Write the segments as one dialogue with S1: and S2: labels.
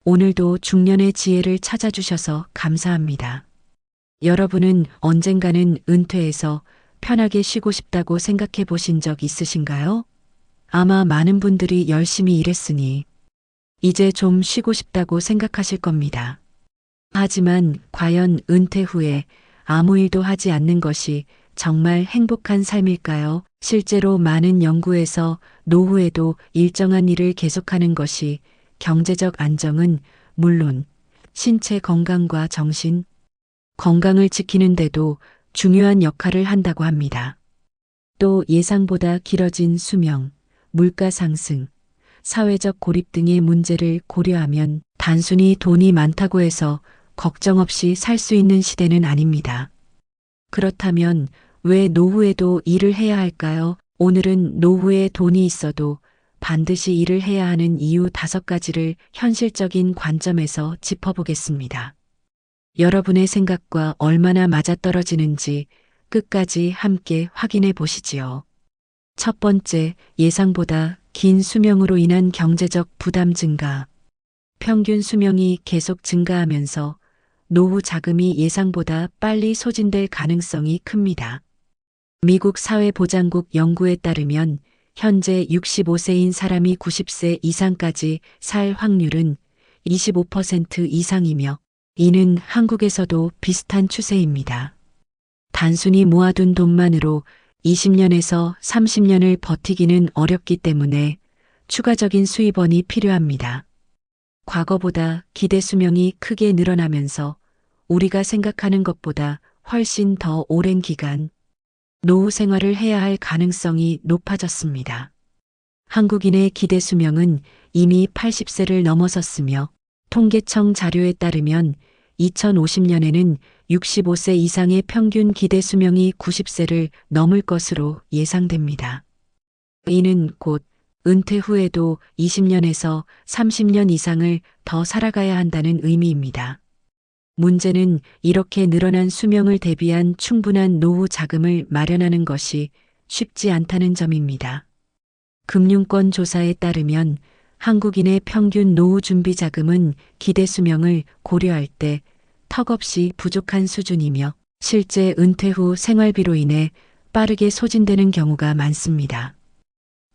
S1: 오늘도 중년의 지혜를 찾아주셔서 감사합니다. 여러분은 언젠가는 은퇴해서 편하게 쉬고 싶다고 생각해 보신 적 있으신가요? 아마 많은 분들이 열심히 일했으니 이제 좀 쉬고 싶다고 생각하실 겁니다. 하지만 과연 은퇴 후에 아무 일도 하지 않는 것이 정말 행복한 삶일까요? 실제로 많은 연구에서 노후에도 일정한 일을 계속하는 것이 경제적 안정은 물론 신체 건강과 정신 건강을 지키는데도 중요한 역할을 한다고 합니다. 또 예상보다 길어진 수명, 물가 상승, 사회적 고립 등의 문제를 고려하면 단순히 돈이 많다고 해서 걱정 없이 살 수 있는 시대는 아닙니다. 그렇다면 왜 노후에도 일을 해야 할까요? 오늘은 노후에 돈이 있어도 반드시 일을 해야 하는 이유 5가지를 현실적인 관점에서 짚어보겠습니다. 여러분의 생각과 얼마나 맞아떨어지는지 끝까지 함께 확인해 보시지요. 첫 번째, 예상보다 긴 수명으로 인한 경제적 부담 증가. 평균 수명이 계속 증가하면서 노후 자금이 예상보다 빨리 소진될 가능성이 큽니다. 미국 사회보장국 연구에 따르면 현재 65세인 사람이 90세 이상까지 살 확률은 25% 이상이며 이는 한국에서도 비슷한 추세입니다. 단순히 모아둔 돈만으로 20년에서 30년을 버티기는 어렵기 때문에 추가적인 수입원이 필요합니다. 과거보다 기대 수명이 크게 늘어나면서 우리가 생각하는 것보다 훨씬 더 오랜 기간 노후 생활을 해야 할 가능성이 높아졌습니다. 한국인의 기대 수명은 이미 80세를 넘어섰으며 통계청 자료에 따르면 2050년에는 65세 이상의 평균 기대 수명이 90세를 넘을 것으로 예상됩니다. 이는 곧 은퇴 후에도 20년에서 30년 이상을 더 살아가야 한다는 의미입니다. 문제는 이렇게 늘어난 수명을 대비한 충분한 노후 자금을 마련하는 것이 쉽지 않다는 점입니다. 금융권 조사에 따르면 한국인의 평균 노후 준비 자금은 기대 수명을 고려할 때 턱없이 부족한 수준이며 실제 은퇴 후 생활비로 인해 빠르게 소진되는 경우가 많습니다.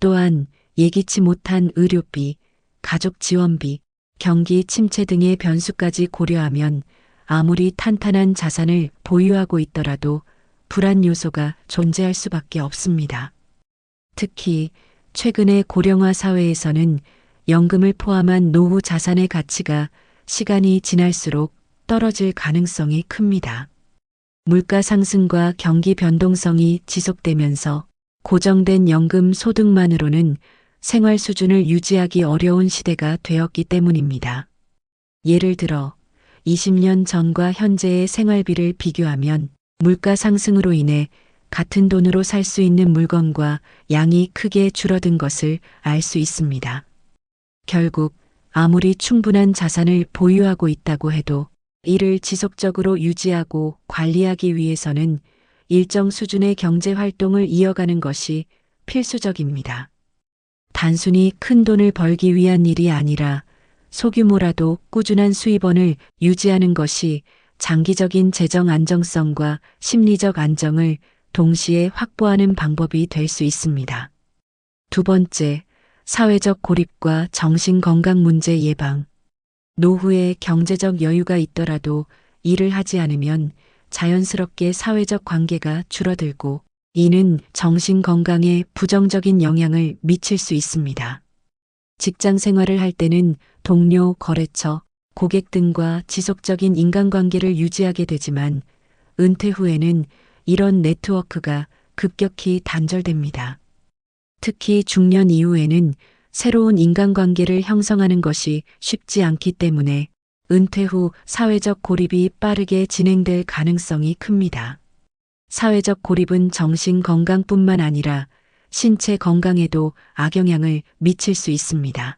S1: 또한 예기치 못한 의료비, 가족 지원비, 경기 침체 등의 변수까지 고려하면 아무리 탄탄한 자산을 보유하고 있더라도 불안 요소가 존재할 수밖에 없습니다. 특히 최근의 고령화 사회에서는 연금을 포함한 노후 자산의 가치가 시간이 지날수록 떨어질 가능성이 큽니다. 물가 상승과 경기 변동성이 지속되면서 고정된 연금 소득만으로는 생활 수준을 유지하기 어려운 시대가 되었기 때문입니다. 예를 들어 20년 전과 현재의 생활비를 비교하면 물가 상승으로 인해 같은 돈으로 살 수 있는 물건과 양이 크게 줄어든 것을 알 수 있습니다. 결국 아무리 충분한 자산을 보유하고 있다고 해도 이를 지속적으로 유지하고 관리하기 위해서는 일정 수준의 경제 활동을 이어가는 것이 필수적입니다. 단순히 큰 돈을 벌기 위한 일이 아니라 소규모라도 꾸준한 수입원을 유지하는 것이 장기적인 재정 안정성과 심리적 안정을 동시에 확보하는 방법이 될 수 있습니다. 두 번째, 사회적 고립과 정신건강 문제 예방. 노후에 경제적 여유가 있더라도 일을 하지 않으면 자연스럽게 사회적 관계가 줄어들고 이는 정신 건강에 부정적인 영향을 미칠 수 있습니다. 직장 생활을 할 때는 동료, 거래처, 고객 등과 지속적인 인간관계를 유지하게 되지만 은퇴 후에는 이런 네트워크가 급격히 단절됩니다. 특히 중년 이후에는 새로운 인간관계를 형성하는 것이 쉽지 않기 때문에 은퇴 후 사회적 고립이 빠르게 진행될 가능성이 큽니다. 사회적 고립은 정신 건강뿐만 아니라 신체 건강에도 악영향을 미칠 수 있습니다.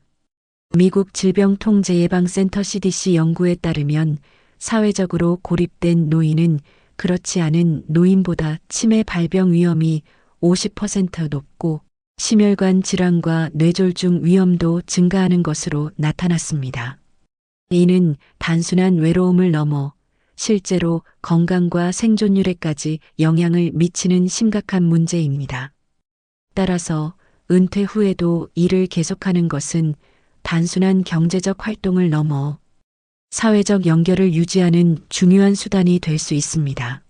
S1: 미국 질병통제예방센터 CDC 연구에 따르면 사회적으로 고립된 노인은 그렇지 않은 노인보다 치매 발병 위험이 50% 높고 심혈관 질환과 뇌졸중 위험도 증가하는 것으로 나타났습니다. 이는 단순한 외로움을 넘어 실제로 건강과 생존율에까지 영향을 미치는 심각한 문제입니다. 따라서 은퇴 후에도 일을 계속하는 것은 단순한 경제적 활동을 넘어 사회적 연결을 유지하는 중요한 수단이 될 수 있습니다.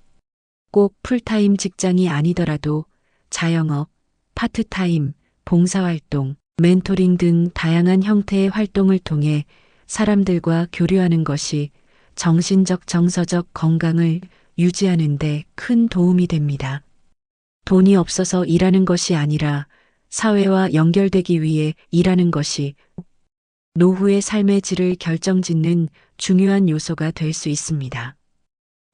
S1: 꼭 풀타임 직장이 아니더라도 자영업, 파트타임, 봉사활동, 멘토링 등 다양한 형태의 활동을 통해 사람들과 교류하는 것이 정신적, 정서적 건강을 유지하는 데 큰 도움이 됩니다. 돈이 없어서 일하는 것이 아니라 사회와 연결되기 위해 일하는 것이 노후의 삶의 질을 결정짓는 중요한 요소가 될 수 있습니다.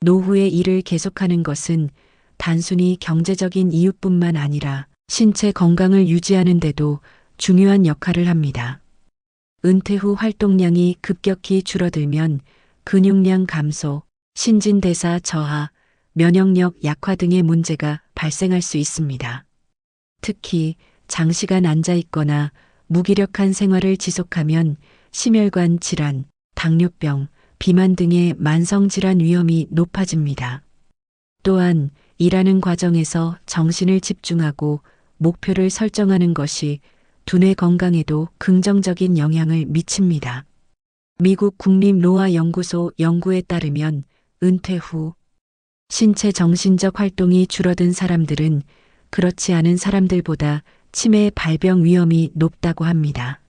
S1: 노후에 일을 계속하는 것은 단순히 경제적인 이유뿐만 아니라 신체 건강을 유지하는 데도 중요한 역할을 합니다. 은퇴 후 활동량이 급격히 줄어들면 근육량 감소, 신진대사 저하, 면역력 약화 등의 문제가 발생할 수 있습니다. 특히 장시간 앉아 있거나 무기력한 생활을 지속하면 심혈관 질환, 당뇨병, 비만 등의 만성질환 위험이 높아집니다. 또한 일하는 과정에서 정신을 집중하고 목표를 설정하는 것이 두뇌 건강에도 긍정적인 영향을 미칩니다. 미국 국립노화연구소 연구에 따르면 은퇴 후 신체 정신적 활동이 줄어든 사람들은 그렇지 않은 사람들보다 치매 발병 위험이 높다고 합니다.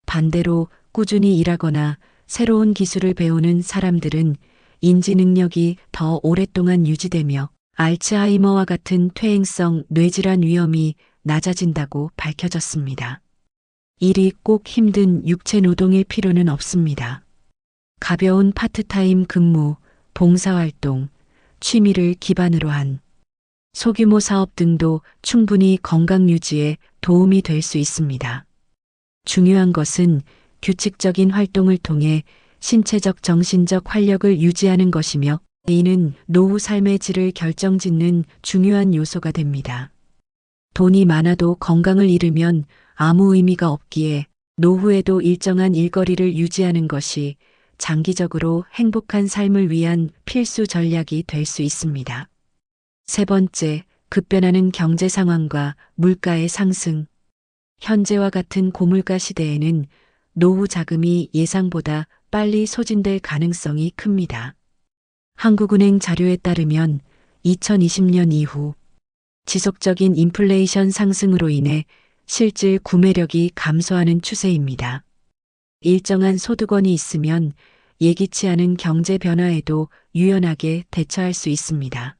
S1: 반대로 꾸준히 일하거나 새로운 기술을 배우는 사람들은 인지 능력이 더 오랫동안 유지되며 알츠하이머와 같은 퇴행성 뇌질환 위험이 낮아진다고 밝혀졌습니다. 일이 꼭 힘든 육체 노동일 필요는 없습니다. 가벼운 파트타임 근무, 봉사활동, 취미를 기반으로 한 소규모 사업 등도 충분히 건강 유지에 도움이 될 수 있습니다. 중요한 것은 규칙적인 활동을 통해 신체적 정신적 활력을 유지하는 것이며 이는 노후 삶의 질을 결정짓는 중요한 요소가 됩니다. 돈이 많아도 건강을 잃으면 아무 의미가 없기에 노후에도 일정한 일거리를 유지하는 것이 장기적으로 행복한 삶을 위한 필수 전략이 될 수 있습니다. 세 번째, 급변하는 경제 상황과 물가의 상승. 현재와 같은 고물가 시대에는 노후 자금이 예상보다 빨리 소진될 가능성이 큽니다. 한국은행 자료에 따르면 2020년 이후 지속적인 인플레이션 상승으로 인해 실질 구매력이 감소하는 추세입니다. 일정한 소득원이 있으면 예기치 않은 경제 변화에도 유연하게 대처할 수 있습니다.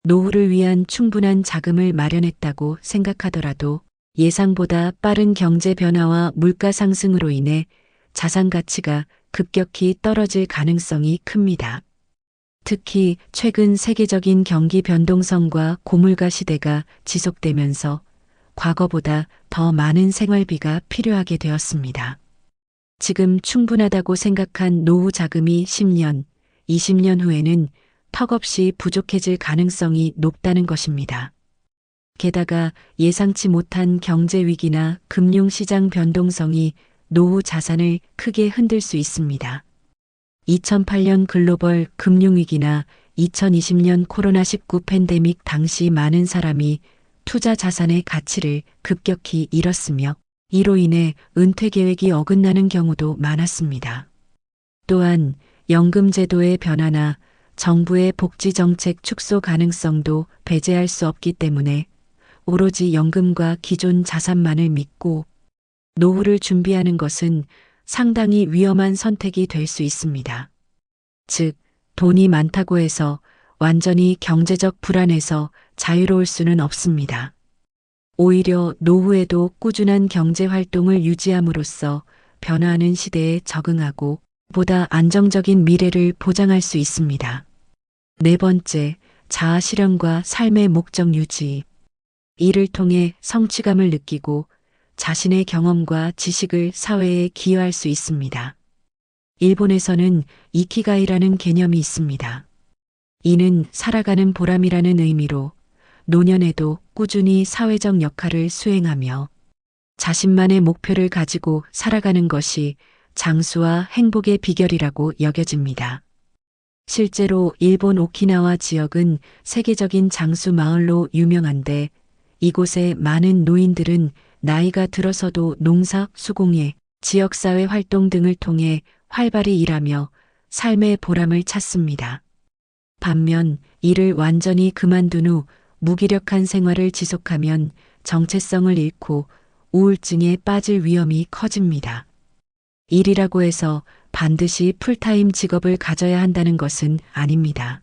S1: 노후를 위한 충분한 자금을 마련했다고 생각하더라도 예상보다 빠른 경제 변화와 물가 상승으로 인해 자산 가치가 급격히 떨어질 가능성이 큽니다. 특히 최근 세계적인 경기 변동성과 고물가 시대가 지속되면서 과거보다 더 많은 생활비가 필요하게 되었습니다. 지금 충분하다고 생각한 노후 자금이 10년, 20년 후에는 턱없이 부족해질 가능성이 높다는 것입니다. 게다가 예상치 못한 경제 위기나 금융시장 변동성이 노후 자산을 크게 흔들 수 있습니다. 2008년 글로벌 금융위기나 2020년 코로나19 팬데믹 당시 많은 사람이 투자 자산의 가치를 급격히 잃었으며 이로 인해 은퇴 계획이 어긋나는 경우도 많았습니다. 또한 연금제도의 변화나 정부의 복지정책 축소 가능성도 배제할 수 없기 때문에 오로지 연금과 기존 자산만을 믿고 노후를 준비하는 것은 상당히 위험한 선택이 될 수 있습니다. 즉, 돈이 많다고 해서 완전히 경제적 불안에서 자유로울 수는 없습니다. 오히려 노후에도 꾸준한 경제 활동을 유지함으로써 변화하는 시대에 적응하고 보다 안정적인 미래를 보장할 수 있습니다. 네 번째, 자아 실현과 삶의 목적 유지. 이를 통해 성취감을 느끼고 자신의 경험과 지식을 사회에 기여할 수 있습니다. 일본에서는 이키가이라는 개념이 있습니다. 이는 살아가는 보람이라는 의미로 노년에도 꾸준히 사회적 역할을 수행하며 자신만의 목표를 가지고 살아가는 것이 장수와 행복의 비결이라고 여겨집니다. 실제로 일본 오키나와 지역은 세계적인 장수 마을로 유명한데 이곳의 많은 노인들은 나이가 들어서도 농사, 수공예, 지역사회 활동 등을 통해 활발히 일하며 삶의 보람을 찾습니다. 반면 이를 완전히 그만둔 후 무기력한 생활을 지속하면 정체성을 잃고 우울증에 빠질 위험이 커집니다. 일이라고 해서 반드시 풀타임 직업을 가져야 한다는 것은 아닙니다.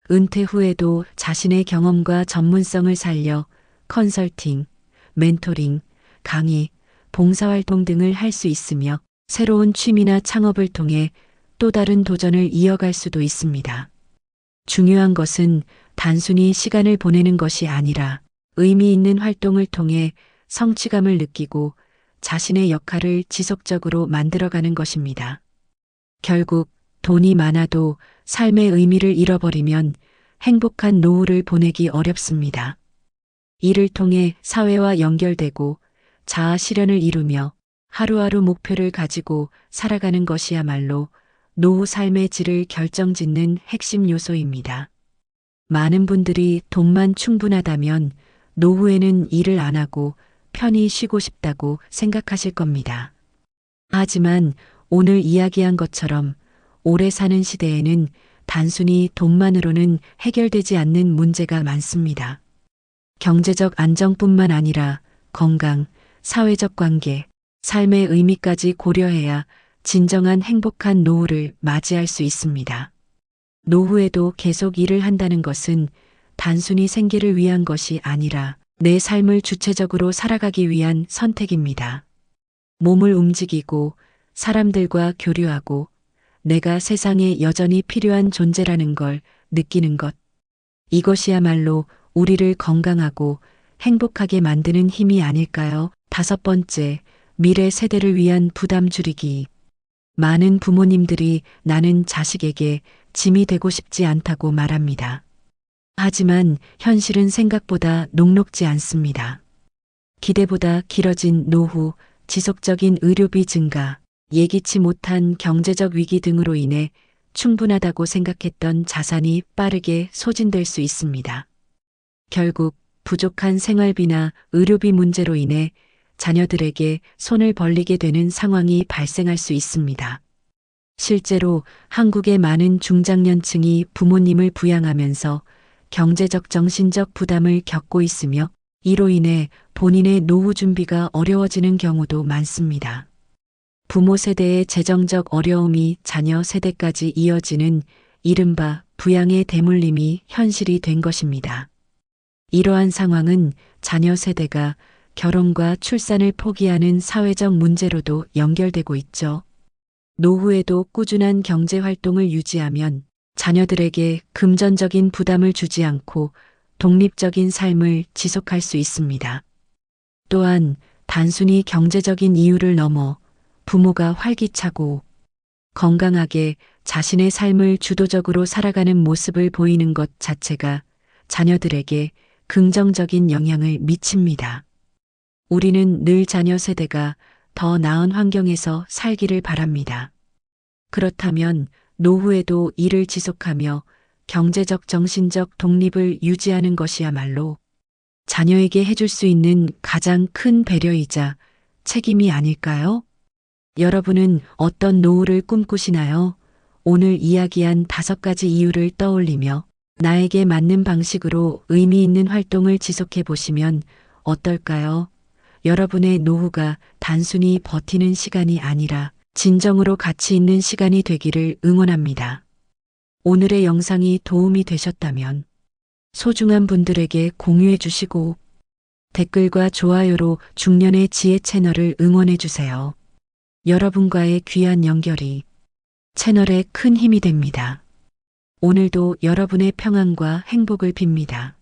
S1: 은퇴 후에도 자신의 경험과 전문성을 살려 컨설팅, 멘토링, 강의, 봉사활동 등을 할 수 있으며 새로운 취미나 창업을 통해 또 다른 도전을 이어갈 수도 있습니다. 중요한 것은 단순히 시간을 보내는 것이 아니라 의미 있는 활동을 통해 성취감을 느끼고 자신의 역할을 지속적으로 만들어가는 것입니다. 결국 돈이 많아도 삶의 의미를 잃어버리면 행복한 노후를 보내기 어렵습니다. 이를 통해 사회와 연결되고 자아 실현을 이루며 하루하루 목표를 가지고 살아가는 것이야말로 노후 삶의 질을 결정짓는 핵심 요소입니다. 많은 분들이 돈만 충분하다면 노후에는 일을 안 하고 편히 쉬고 싶다고 생각하실 겁니다. 하지만 오늘 이야기한 것처럼 오래 사는 시대에는 단순히 돈만으로는 해결되지 않는 문제가 많습니다. 경제적 안정뿐만 아니라 건강, 사회적 관계, 삶의 의미까지 고려해야 진정한 행복한 노후를 맞이할 수 있습니다. 노후에도 계속 일을 한다는 것은 단순히 생계를 위한 것이 아니라 내 삶을 주체적으로 살아가기 위한 선택입니다. 몸을 움직이고 사람들과 교류하고 내가 세상에 여전히 필요한 존재라는 걸 느끼는 것. 이것이야말로 우리를 건강하고 행복하게 만드는 힘이 아닐까요? 5번째, 미래 세대를 위한 부담 줄이기. 많은 부모님들이 나는 자식에게 짐이 되고 싶지 않다고 말합니다. 하지만 현실은 생각보다 녹록지 않습니다. 기대보다 길어진 노후, 지속적인 의료비 증가, 예기치 못한 경제적 위기 등으로 인해 충분하다고 생각했던 자산이 빠르게 소진될 수 있습니다. 결국 부족한 생활비나 의료비 문제로 인해 자녀들에게 손을 벌리게 되는 상황이 발생할 수 있습니다. 실제로 한국의 많은 중장년층이 부모님을 부양하면서 경제적 정신적 부담을 겪고 있으며 이로 인해 본인의 노후 준비가 어려워지는 경우도 많습니다. 부모 세대의 재정적 어려움이 자녀 세대까지 이어지는 이른바 부양의 대물림이 현실이 된 것입니다. 이러한 상황은 자녀 세대가 결혼과 출산을 포기하는 사회적 문제로도 연결되고 있죠. 노후에도 꾸준한 경제 활동을 유지하면 자녀들에게 금전적인 부담을 주지 않고 독립적인 삶을 지속할 수 있습니다. 또한 단순히 경제적인 이유를 넘어 부모가 활기차고 건강하게 자신의 삶을 주도적으로 살아가는 모습을 보이는 것 자체가 자녀들에게 긍정적인 영향을 미칩니다. 우리는 늘 자녀 세대가 더 나은 환경에서 살기를 바랍니다. 그렇다면 노후에도 일을 지속하며 경제적 정신적 독립을 유지하는 것이야말로 자녀에게 해줄 수 있는 가장 큰 배려이자 책임이 아닐까요? 여러분은 어떤 노후를 꿈꾸시나요? 오늘 이야기한 5가지 이유를 떠올리며 나에게 맞는 방식으로 의미 있는 활동을 지속해 보시면 어떨까요? 여러분의 노후가 단순히 버티는 시간이 아니라 진정으로 가치 있는 시간이 되기를 응원합니다. 오늘의 영상이 도움이 되셨다면 소중한 분들에게 공유해 주시고 댓글과 좋아요로 중년의 지혜 채널을 응원해 주세요. 여러분과의 귀한 연결이 채널에 큰 힘이 됩니다. 오늘도 여러분의 평안과 행복을 빕니다.